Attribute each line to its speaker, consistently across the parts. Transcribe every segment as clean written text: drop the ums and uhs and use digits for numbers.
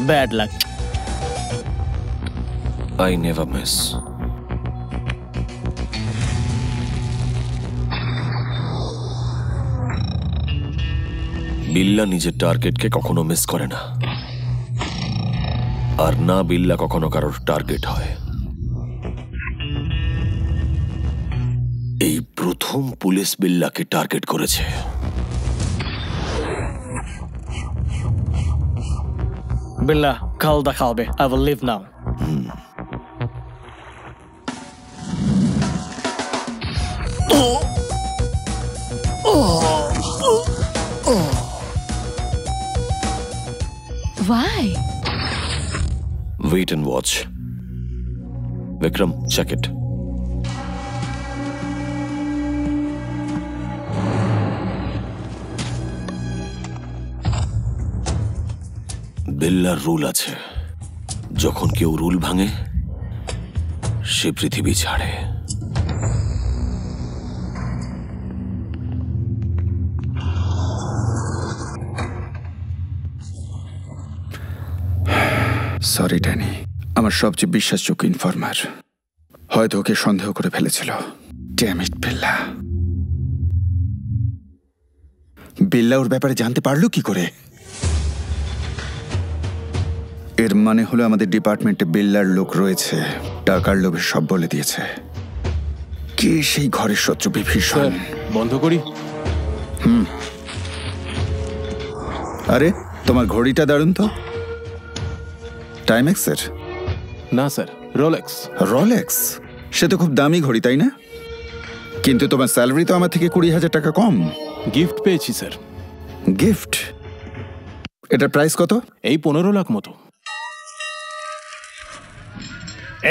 Speaker 1: Bad luck.
Speaker 2: I never miss. বিল্লা নিজের টার্গেটকে কখনো miss করে না, আর না বিল্লা কখনো কারোর টার্গেট হয়। এই প্রথম পুলিশ বিল্লাকে টার্গেট করেছে।
Speaker 1: বিল্লা, কাল দেখা হবে। I will leave now.
Speaker 3: Why?
Speaker 2: Wait and watch. Vikram, check it. বিল্লার রুল আছে, যখন কেউ রুল ভাঙে সে পৃথিবী ছাড়ে।
Speaker 4: সরি ড্যানি, আমার সবচেয়ে বিশ্বাসযোগ্য ইনফরমার হয়তো ওকে সন্দেহ করে ফেলেছিল। ড্যাম ইট বিল্লা। বিল্লা ওর ব্যাপারে জানতে পারলো কি করে? এর মানে হলো আমাদের ডিপার্টমেন্টে বিল্লার লোক রয়েছে, টাকার লোভে সব বলে দিয়েছে। কে সেই ঘরের শত্রু বিভীষণ?
Speaker 5: বন্ধ করি।
Speaker 4: আরে তোমার ঘড়িটা দারুণ তো। টাইমেক্সের?
Speaker 5: না স্যার, রোলেক্স।
Speaker 4: রোলেক্স? সে তো খুব দামি ঘড়ি, তাই না? কিন্তু তোমার স্যালারি তো আমার থেকে 20,000 টাকা কম।
Speaker 5: গিফট পেয়েছি স্যার।
Speaker 4: গিফট? এটার প্রাইস কত?
Speaker 5: এই 15 লাখ মতো।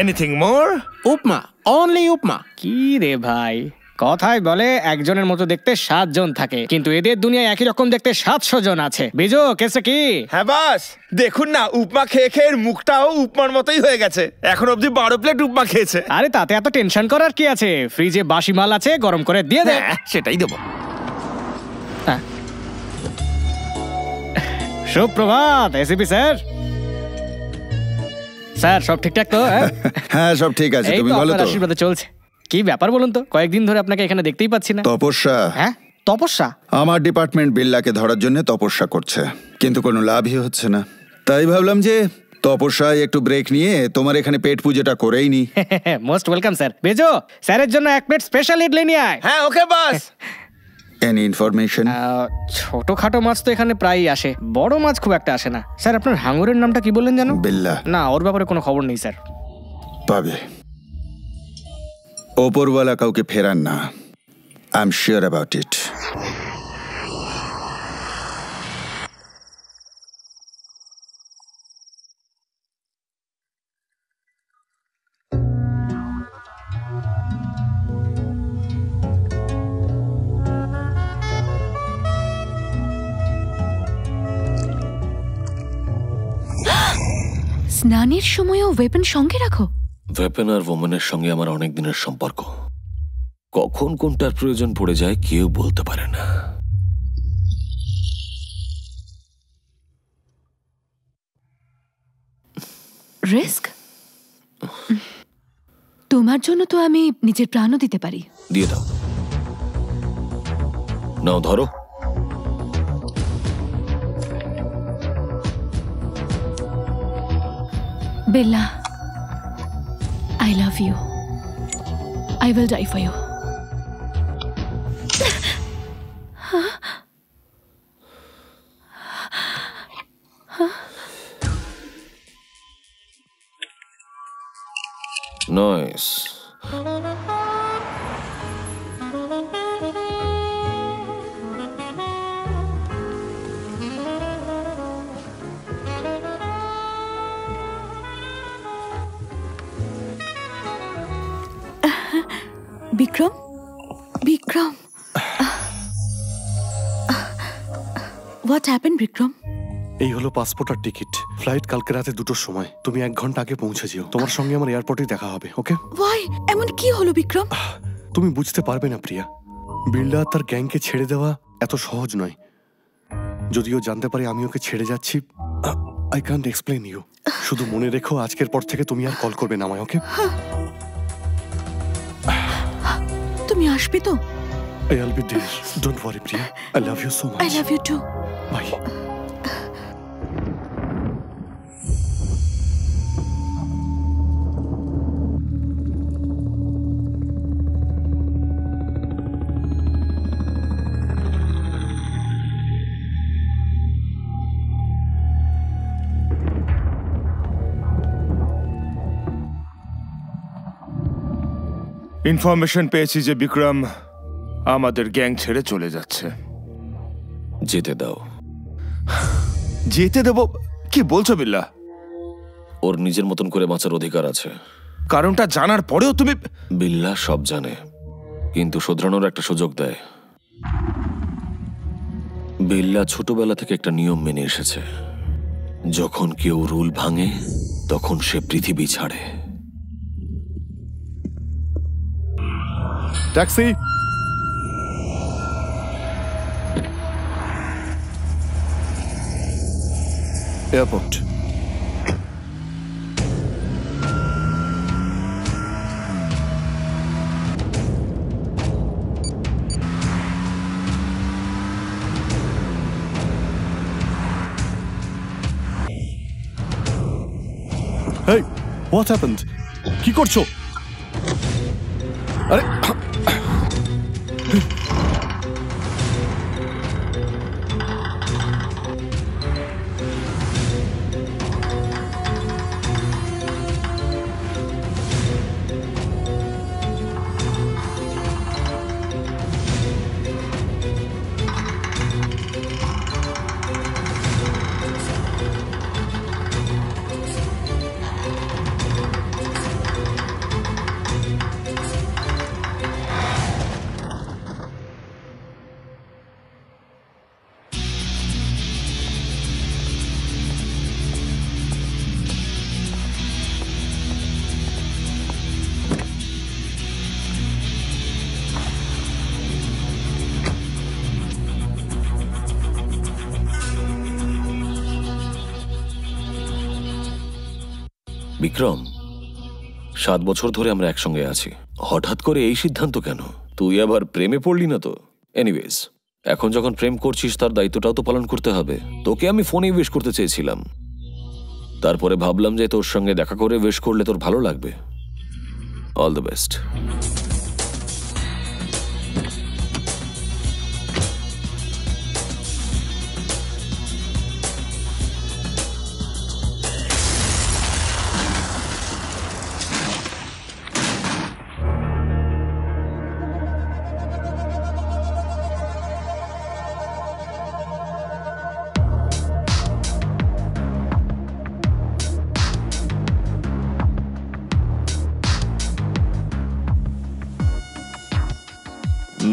Speaker 6: এনিথিং মোর?
Speaker 5: উপমা, অনলি উপমা।
Speaker 1: কি রে ভাই, কথায় বলে একজনের মতো দেখতে 7 জন থাকে, কিন্তু এদের দুনিয়ায় একই রকম দেখতে 700 জন আছে। বিজু, কেসে কি?
Speaker 6: হ্যাঁ বাস, দেখুন না, উপমা খেয়ে খেয়ে মুখটাও উপমার মতোই হয়ে গেছে। এখন অবধি 12 প্লেট উপমা খেয়েছে।
Speaker 1: আরে তাতে এত টেনশন করার কি আছে? ফ্রিজে বাসি মাল আছে, গরম করে দিয়ে দে।
Speaker 6: সেটাই দেবো।
Speaker 1: সুপ্রভাত এসিপি স্যার। স্যার সব ঠিকঠাক তো?
Speaker 4: হ্যাঁ সব ঠিক আছে, তুমি ভালো তো?
Speaker 1: আশীর্বাদে চলছে। কি ব্যাপার বলুন তো, কয়েকদিন ধরে আপনাকে এখানে দেখতেই পাচ্ছি না।
Speaker 4: তপস্যা।
Speaker 1: হ্যাঁ তপস্যা?
Speaker 4: আমার ডিপার্টমেন্ট বিল্লাকে ধরার জন্য তপস্যা করছে, কিন্তু কোনো লাভই হচ্ছে না। তাই ভাবলাম যে তপস্যায় একটু ব্রেক নিয়ে তোমার এখানে পেট পুজোটা করেই নি।
Speaker 1: Most welcome sir. বেজো, স্যারের জন্য 1 প্লেট স্পেশাল ইডলি নিয়ে আয়।
Speaker 6: হ্যাঁ ওকে বাস।
Speaker 4: Any information?
Speaker 1: ছোটখাটো মাছ তো এখানে প্রায়ই আসে, বড় মাছ খুব একটা আসে না। স্যার আপনার হাঙ্গরের নামটা কি বললেন জানো?
Speaker 4: বিল্লা।
Speaker 1: না, ওর ব্যাপারে কোনো খবর নেই স্যার।
Speaker 4: পাবে, ওপরওয়ালা কাউকে ফেরান না। I am sure about it.
Speaker 3: স্নানের সময়ও ওয়েপন সঙ্গে রাখো?
Speaker 2: ওয়েপন আর ওম্যানের সঙ্গে আমার অনেক দিনের সম্পর্ক, কখন কোনটার প্রয়োজন পড়ে যায় কেউ বলতে পারে না।
Speaker 3: রিস্ক? তোমার জন্য তো আমি নিজের প্রাণও দিতে পারি।
Speaker 2: দিয়ে দাও। নাও ধরো।
Speaker 3: Bella, I love you. I will die for you.
Speaker 2: Nice.
Speaker 3: Vikram, Vikram, what happened Vikram?
Speaker 5: এই হলো পাসপোর্ট আর টিকিট। ফ্লাইট কালকে রাতে 2টোর সময়। তুমি 1 ঘন্টা আগে পৌঁছে যেও। তোমার সঙ্গে আমার এয়ারপোর্টে দেখা হবে, ওকে?
Speaker 3: Why? এমন কি হলো বিক্রম?
Speaker 5: তুমি বুঝতে পারবে না প্রিয়া, বিল্লা তার গ্যাংকে ছেড়ে দেওয়া এত সহজ নয়। যদিও জানতে পারি আমি ওকে ছেড়ে যাচ্ছি, আই ক্যান্ট এক্সপ্লেন ইউ। শুধু মনে রেখো আজকের পর থেকে তুমি আর কল করবে না আমায়, ওকে?
Speaker 3: তুমি আসবে তো?
Speaker 5: I'll be there. Don't worry, Priya. I love you so much.
Speaker 3: I love you too.
Speaker 5: Bye.
Speaker 6: Information পেয়েছি যে বিক্রম আমাদের গ্যাং ছেড়ে চলে যাচ্ছে।
Speaker 2: যেতে দাও।
Speaker 6: যেতে দেব? কি বলছো বিল্লা?
Speaker 2: ওর নিজের মতন করে বাঁচার অধিকার আছে।
Speaker 6: কারণটা জানার পরেও তুমি?
Speaker 2: বিল্লা সব জানে, কিন্তু শোধরানোর একটা সুযোগ দেয়। বিল্লা ছোটবেলা থেকে একটা নিয়ম মেনে এসেছে, যখন কেউ রুল ভাঙে তখন সে পৃথিবী ছাড়ে।
Speaker 5: Taxi. Airport. Hey, what happened? কি করছো? আরে
Speaker 2: বিক্রম, 7 বছর ধরে আমরা একসঙ্গে আছি, হঠাৎ করে এই সিদ্ধান্ত কেন? তুই আবার প্রেমে পড়লি না তো? এনিওয়েজ, এখন যখন প্রেম করছিস তার দায়িত্বটাও তো পালন করতে হবে। তোকে আমি ফোনে উইশ করতে চেয়েছিলাম, তারপরে ভাবলাম যে তোর সঙ্গে দেখা করে উইশ করলে তোর ভালো লাগবে। All the best.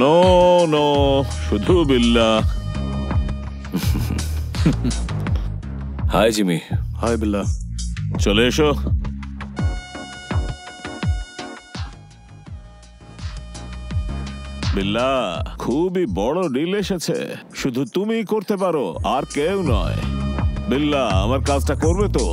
Speaker 7: No no, শুধু বিল্লা।
Speaker 2: Hi Jimmy.
Speaker 5: হাই বিল্লা।
Speaker 7: চলে এসো। বিল্লা, খুবই বড় ডিল এসেছে, শুধু তুমিই করতে পারো, আর কেউ নয়। বিল্লা, আমার কাজটা করবে তো?